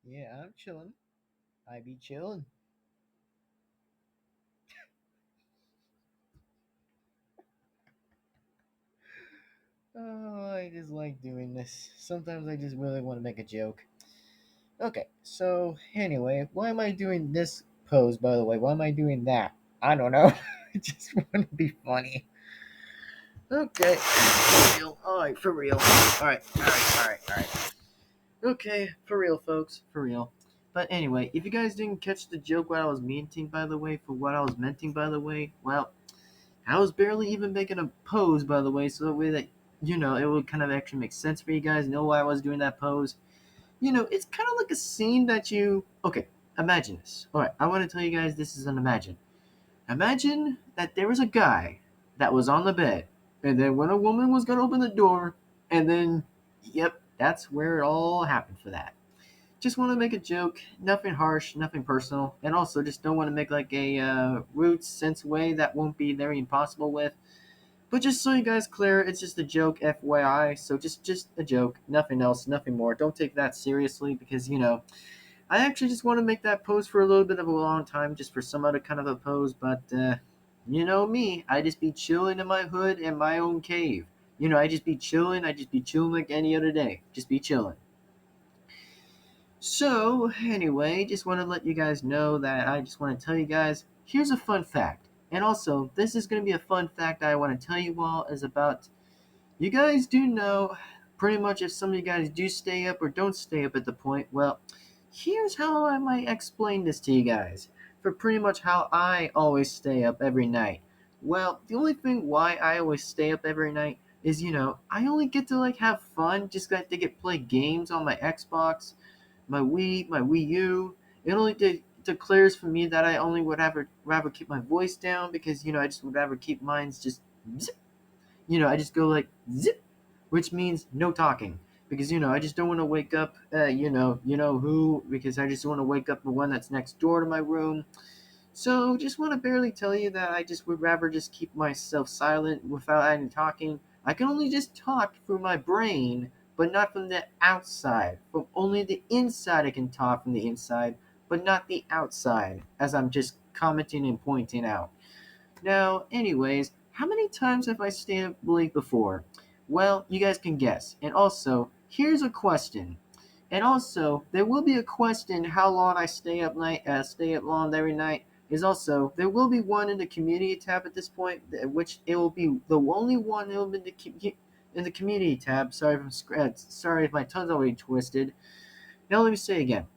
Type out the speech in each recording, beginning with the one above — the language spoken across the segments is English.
Yeah, I'm chilling. I be chilling. Oh, I just like doing this. Sometimes I just really want to make a joke. Okay, so anyway, why am I doing this pose, by the way? Why am I doing that? I don't know. I just want to be funny. Okay, for real. Alright, for real. Alright. Okay, for real, folks. For real. But anyway, if you guys didn't catch the joke what I was meaning, by the way, for what I was meaning, by the way, well, I was barely even making a pose, by the way, so that way that, it would kind of actually make sense for you guys, know why I was doing that pose. It's kind of like a scene that you. Okay, imagine this. Alright, I want to tell you guys this is an imagine. Imagine that there was a guy that was on the bed, and then when a woman was going to open the door, and then, yep, that's where it all happened for that. Just want to make a joke, nothing harsh, nothing personal, and also just don't want to make like a rude sense way that won't be very impossible with. But just so you guys clear, it's just a joke, FYI. So just a joke, nothing else, nothing more. Don't take that seriously because I actually just want to make that pose for a little bit of a long time, just for some other kind of a pose. But you know me, I just be chilling in my hood in my own cave. I just be chilling. I just be chilling like any other day. Just be chilling. So, anyway, just want to let you guys know that I just want to tell you guys here's a fun fact. And also, this is going to be a fun fact I want to tell you all is about you guys do know pretty much if some of you guys do stay up or don't stay up at the point. Well, here's how I might explain this to you guys for pretty much how I always stay up every night. Well, the only thing why I always stay up every night is I only get to like have fun, just got to get play games on my Xbox, my Wii, my Wii U. It only declares for me that I only would rather keep my voice down because I just would rather keep mine's just zip. I just go like zip, which means no talking because I just don't want to wake up who, because I just want to wake up the one that's next door to my room. So just want to barely tell you that I just would rather just keep myself silent without any talking. I can only just talk through my brain, but not from the outside. From only the inside I can talk from the inside, but not the outside, as I'm just commenting and pointing out. Now, anyways, how many times have I stayed up late before? Well, you guys can guess. And also, here's a question. And also, there will be a question how long I stay up long every night. Is also there will be one in the community tab at this point, which it will be the only one that will be in the community tab. Sorry if my tongue's already twisted. Now let me say again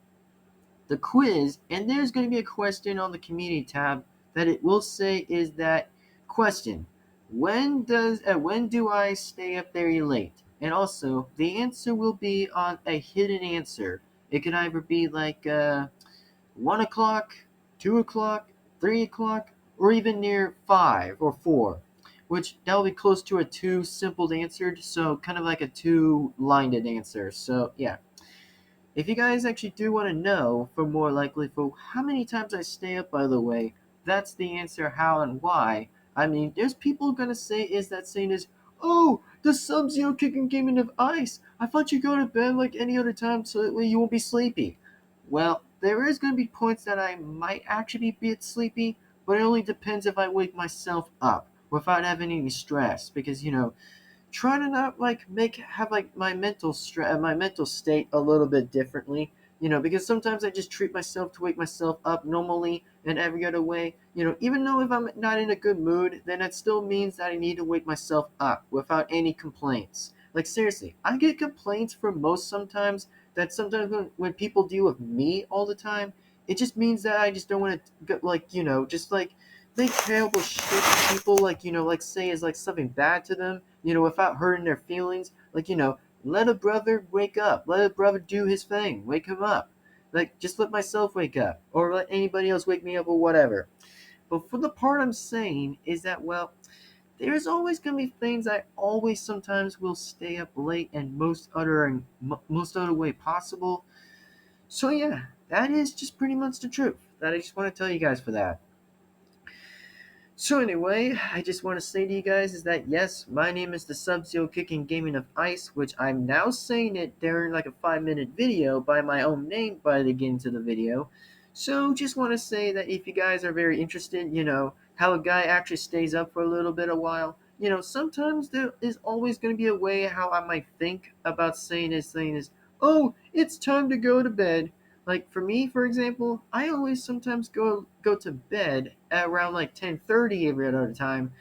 the quiz, and there's going to be a question on the community tab that it will say is that question: when do I stay up very late? And also, the answer will be on a hidden answer. It could either be like 1 o'clock, 2 o'clock, 3 o'clock, or even near 5 or 4, which that will be close to a two simple answered, so kind of like a two-lined answer. So yeah, if you guys actually do want to know, for more likely for how many times I stay up, by the way, that's the answer how and why. I mean, there's people gonna say is that saying is, oh, the Sub-Zero kicking Game of Ice. I thought you go to bed like any other time so that way you won't be sleepy. Well, there is gonna be points that I might actually be a bit sleepy, but it only depends if I wake myself up without having any stress, because try to not like make have like my mental state a little bit differently, because sometimes I just treat myself to wake myself up normally and every other way, even though if I'm not in a good mood, then it still means that I need to wake myself up without any complaints. Like seriously, I get complaints from most sometimes that sometimes when people deal with me all the time, it just means that I just don't want to like just like make terrible shit to people, like like say is like something bad to them, without hurting their feelings. Like, let a brother wake up. Let a brother do his thing. Wake him up. Like, just let myself wake up. Or let anybody else wake me up or whatever. But for the part I'm saying is that, well, there's always going to be things I always sometimes will stay up late and most other way possible. So yeah, that is just pretty much the truth. That I just want to tell you guys for that. So anyway, I just want to say to you guys is that yes, my name is the Sub-Zero Kicking Gaming of Ice, which I'm now saying it during like a 5 minute video by my own name by the beginning of the video. So just want to say that if you guys are very interested, how a guy actually stays up for a little bit a while, sometimes there is always going to be a way how I might think about saying this thing is, oh, it's time to go to bed. Like for me, for example, I always sometimes go to bed at around like 10:30 every other time,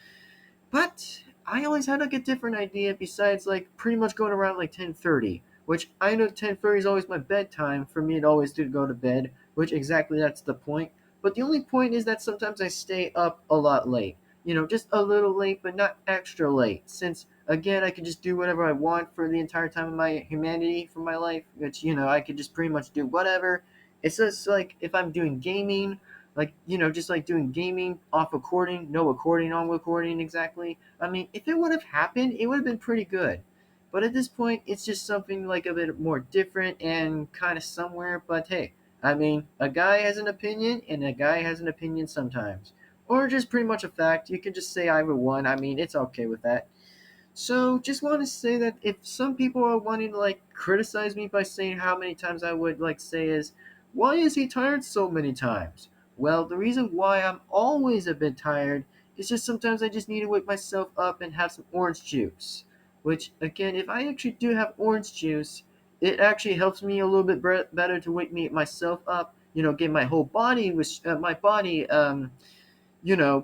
but I always had like a different idea besides like pretty much going around like 10:30, which I know 10:30 is always my bedtime for me to always do go to bed, which exactly that's the point. But the only point is that sometimes I stay up a lot late. Just a little late, but not extra late. Since again, I can just do whatever I want for the entire time of my humanity for my life, which I could just pretty much do whatever. It's just like if I'm doing gaming, like just like doing gaming off recording, no recording on recording exactly. I mean, if it would have happened, it would have been pretty good, but at this point it's just something like a bit more different and kind of somewhere. But hey, I mean, a guy has an opinion and a guy has an opinion sometimes, or just pretty much a fact. You can just say either one. I mean, it's okay with that. So just want to say that if some people are wanting to like criticize me by saying how many times I would like say is, why is he tired so many times? Well, the reason why I'm always a bit tired is just sometimes I just need to wake myself up and have some orange juice. Which again, if I actually do have orange juice, it actually helps me a little bit better to wake me myself up. Get my whole body, which my body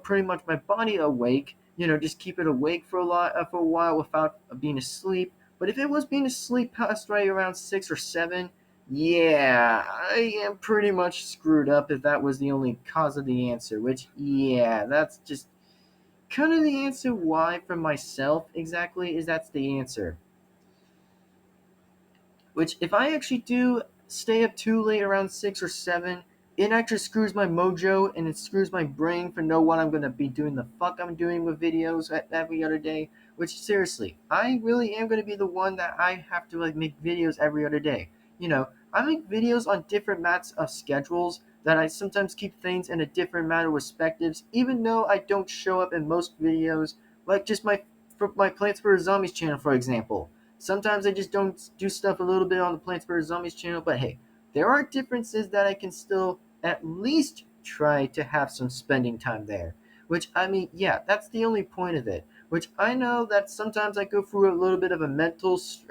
pretty much my body awake. Just keep it awake for a while without being asleep. But if it was being asleep past right around 6 or 7, yeah, I am pretty much screwed up if that was the only cause of the answer. Which, yeah, that's just kind of the answer why for myself exactly is that's the answer. Which, if I actually do stay up too late around 6 or 7, it actually screws my mojo and it screws my brain for know what I'm gonna be doing the fuck I'm doing with videos every other day. Which seriously, I really am gonna be the one that I have to like make videos every other day. I make videos on different mats of schedules that I sometimes keep things in a different matter of perspectives, even though I don't show up in most videos, like just my Plants vs Zombies channel, for example. Sometimes I just don't do stuff a little bit on the Plants vs Zombies channel, but hey, there are differences that I can still at least try to have some spending time there. Which I mean, yeah, that's the only point of it. Which I know that sometimes I go through a little bit of a mental shit,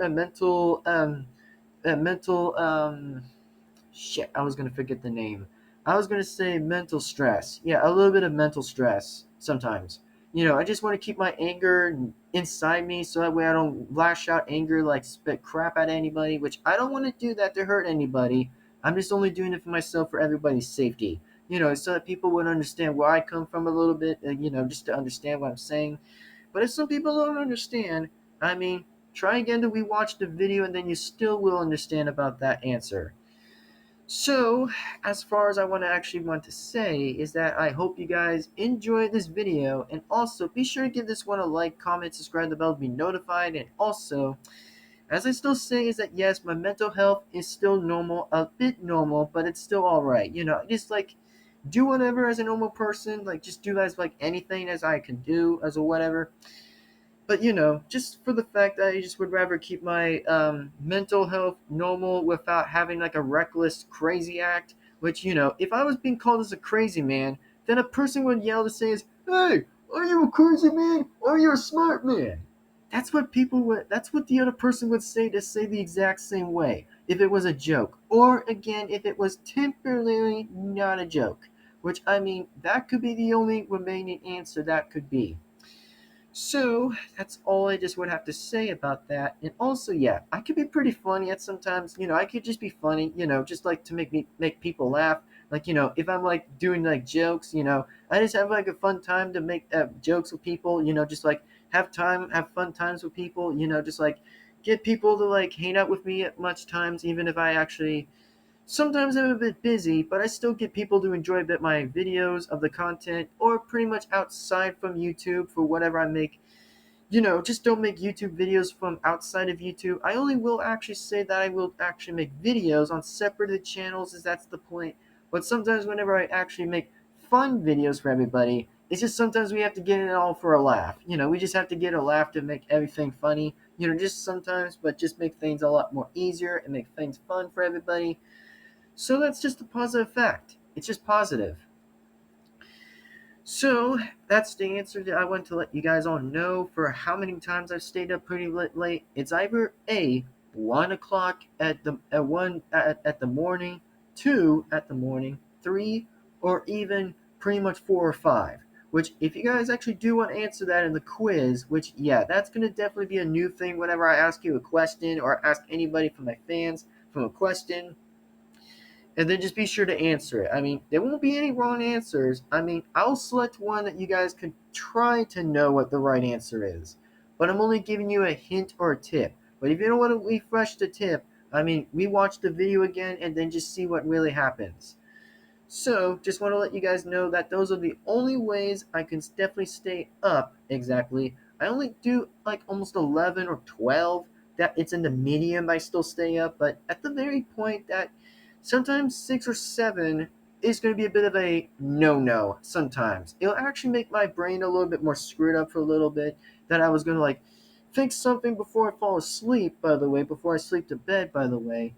I was gonna forget the name. I was gonna say mental stress. Yeah, a little bit of mental stress sometimes. I just want to keep my anger inside me so that way I don't lash out anger like spit crap at anybody, which I don't want to do that to hurt anybody. I'm just only doing it for myself for everybody's safety. So that people would understand where I come from a little bit, just to understand what I'm saying. But if some people don't understand, I mean, try again to rewatch the video and then you still will understand about that answer. So, as far as I want to say is that I hope you guys enjoyed this video, and also be sure to give this one a like, comment, subscribe, the bell to be notified, and also, as I still say, is that yes, my mental health is still normal, a bit normal, but it's still alright. Just like do whatever as a normal person, like just do as like anything as I can do as a whatever. But just for the fact that I just would rather keep my mental health normal without having like a reckless crazy act. Which if I was being called as a crazy man, then a person would yell to say is, "Hey, are you a crazy man? Or are you a smart man?" That's what people would. That's what the other person would say to say the exact same way if it was a joke, or again if it was temporarily not a joke. Which I mean, that could be the only remaining answer that could be. So that's all I just would have to say about that. And also, yeah, I could be pretty funny at sometimes. I could just be funny. Just like to make people laugh. Like if I'm like doing like jokes, I just have like a fun time to make jokes with people. Just like have fun times with people. Just like get people to like hang out with me at much times, even if I actually sometimes I'm a bit busy, but I still get people to enjoy a bit my videos of the content or pretty much outside from YouTube for whatever I make. Just don't make YouTube videos from outside of YouTube. I only will actually say that I will actually make videos on separate channels as that's the point. But sometimes whenever I actually make fun videos for everybody, It's just sometimes we have to get it all for a laugh. We just have to get a laugh to make everything funny. Just sometimes, but just make things a lot more easier and make things fun for everybody. So that's just a positive fact. It's just positive. So that's the answer that I want to let you guys all know for how many times I've stayed up pretty late. It's either A, 1 o'clock at the morning, 2 at the morning, 3, or even pretty much 4 or 5. Which, if you guys actually do want to answer that in the quiz, which, yeah, that's going to definitely be a new thing whenever I ask you a question or ask anybody from my fans from a question, and then just be sure to answer it. I mean, there won't be any wrong answers. I mean, I'll select one that you guys can try to know what the right answer is. But I'm only giving you a hint or a tip. But if you don't want to refresh the tip, I mean, we watch the video again and then just see what really happens. So, just want to let you guys know that those are the only ways I can definitely stay up exactly. I only do like almost 11 or 12 that it's in the medium I still stay up, but at the very point that sometimes 6 or 7 is going to be a bit of a no-no sometimes. It'll actually make my brain a little bit more screwed up for a little bit, that I was going to like fix something before I fall asleep, by the way, before I sleep to bed, by the way.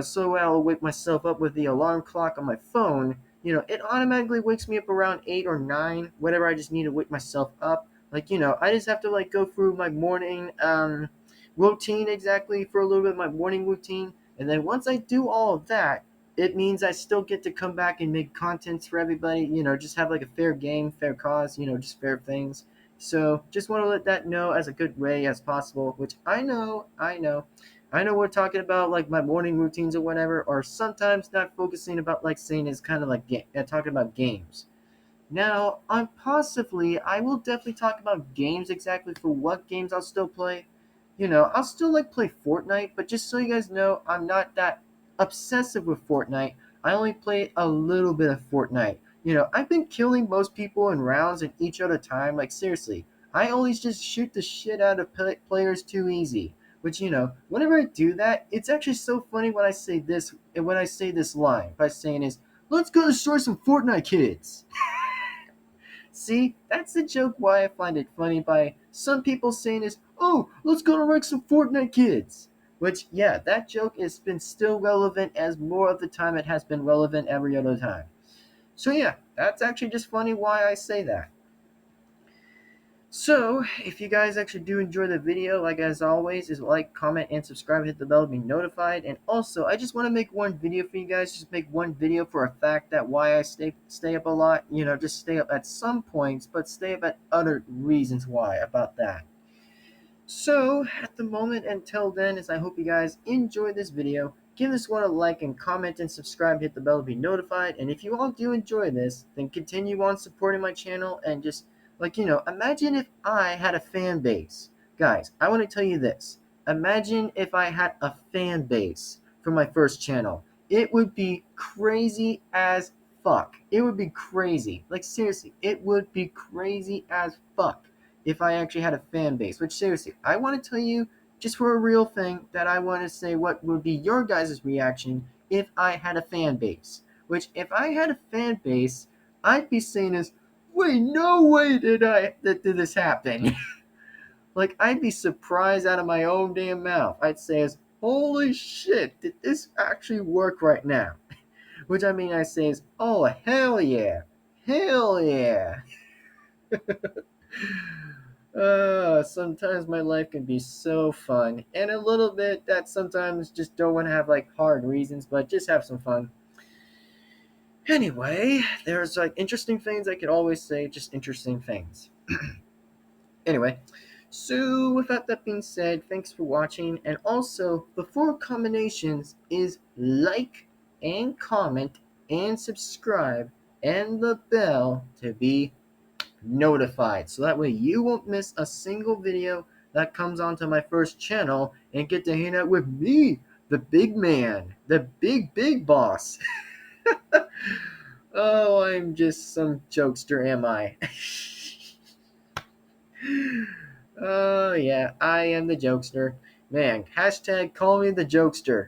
So I'll wake myself up with the alarm clock on my phone. It automatically wakes me up around 8 or 9, whatever I just need to wake myself up. Like, I just have to like go through my morning routine exactly for a little bit, my morning routine. And then once I do all of that, it means I still get to come back and make contents for everybody, just have like a fair game, fair cause, just fair things. So just want to let that know as a good way as possible, which I know we're talking about like my morning routines or whatever, or sometimes not focusing about like saying it's kind of like talking about games. Now, I will definitely talk about games exactly for what games I'll still play. I'll still like play Fortnite, but just so you guys know, I'm not that obsessive with Fortnite. I only play a little bit of Fortnite. I've been killing most people in rounds in each other time. Like seriously, I always just shoot the shit out of players too easy. Which whenever I do that, it's actually so funny when I say this. When I say this line, by saying is, "Let's go destroy some Fortnite kids." See, that's the joke why I find it funny by some people saying is, "Oh, let's go to wreck some Fortnite kids." Which, yeah, that joke has been still relevant as more of the time it has been relevant every other time. So yeah, that's actually just funny why I say that. So, if you guys actually do enjoy the video, like as always, is like, comment, and subscribe, hit the bell to be notified. And also, I just want to make one video for you guys, just make one video for a fact that why I stay up a lot, just stay up at some points, but stay up at other reasons why about that. So, at the moment until then, is I hope you guys enjoyed this video. Give this one a like and comment and subscribe, hit the bell to be notified. And if you all do enjoy this, then continue on supporting my channel and just, like, imagine if I had a fan base. Guys, I want to tell you this. Imagine if I had a fan base for my first channel. It would be crazy as fuck. It would be crazy. Like, seriously, it would be crazy as fuck if I actually had a fan base. Which, seriously, I want to tell you, just for a real thing, that I want to say what would be your guys' reaction if I had a fan base. Which, if I had a fan base, I'd be saying is, wait, no way did this happen. Like, I'd be surprised out of my own damn mouth. I'd say is, holy shit, did this actually work right now? Which I mean, I say is, oh, hell yeah. Hell yeah. Sometimes my life can be so fun, and a little bit that sometimes just don't want to have like hard reasons, but just have some fun. Anyway, there's like interesting things I could always say, just interesting things. Anyway, so without that being said, thanks for watching, and also the 4 combinations is like and comment and subscribe and the bell to be notified, so that way you won't miss a single video that comes onto my first channel and get to hang out with me, the big man, the big boss. Oh, I'm just some jokester, am I? Oh yeah, I am the jokester. Man, hashtag call me the jokester.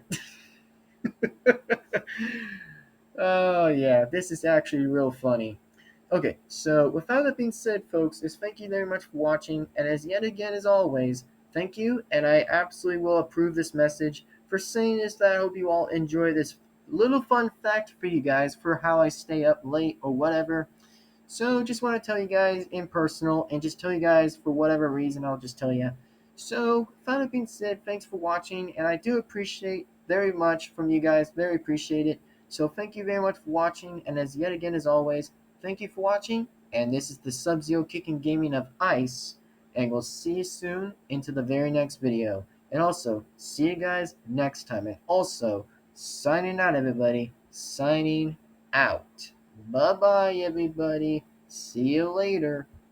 Oh yeah, this is actually real funny. Okay, so without that being said, folks, is thank you very much for watching, and as yet again, as always, thank you, and I absolutely will approve this message for saying this, that I hope you all enjoy this little fun fact for you guys for how I stay up late or whatever. So just want to tell you guys in personal and just tell you guys for whatever reason, I'll just tell you. So, with that being said, thanks for watching, and I do appreciate very much from you guys, very appreciate it. So thank you very much for watching, and as yet again as always, thank you for watching, and this is the Sub-Zero Kicking Gaming of Ice, and we'll see you soon into the very next video. And also, see you guys next time. And also, signing out everybody, signing out. Bye bye everybody. See you later.